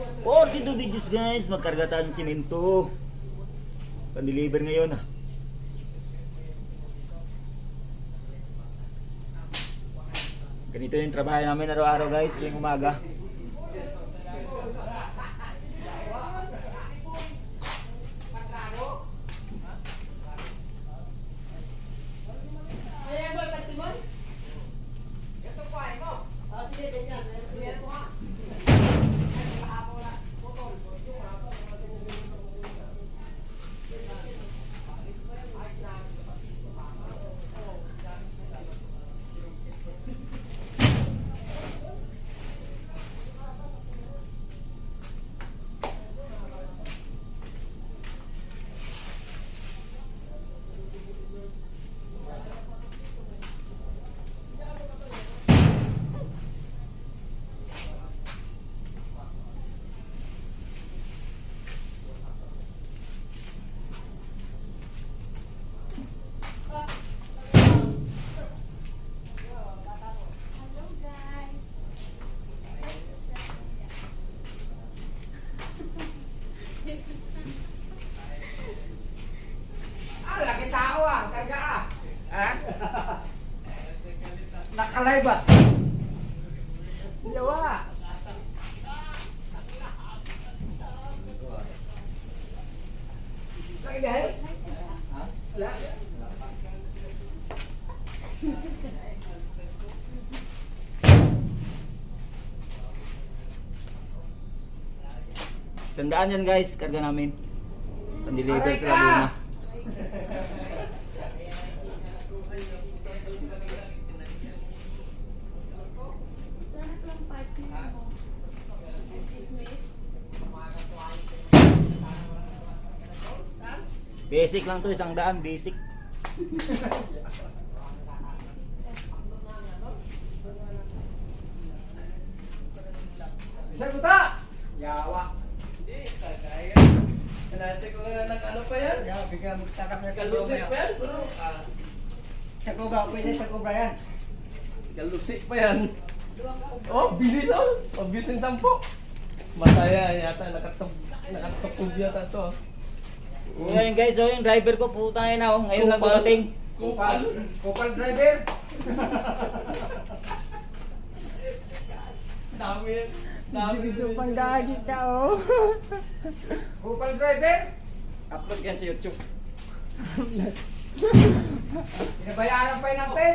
42 videos guys, magkarga tayo ng simento. Pan-deliver ngayon ah. Ganito yung trabaho namin araw-araw guys, tuwing umaga. Laki tao ah, karga ah. Ha? Nakalay ba? Yawa. Laki dahil? Ha? Wala. Sandaan yan guys, karga namin. Pan-deliver Aray sa ka! Laguna. Basic lang to, 100, basic. Isa buta! Yawa. Hindi, kagaya. Kanate ko nga nag-ano pa yan? Ya, bigyan magtakap na Kalusik pa yan, bro. Sa kubra, pwede sa kubra yan. Kalusik pa yan. Oh, bilis oh. Mabisin 10. Masaya yata, nakatupog yata to. Ngayon guys, oh, yung driver ko, putang ina, oh, ngayon lang dumating. Kupal. Kupal driver. Dami yan. Dami Video pang gagi ka, oh. Kupal driver. Upload yan sa YouTube. Pinabayaan pa yun natin.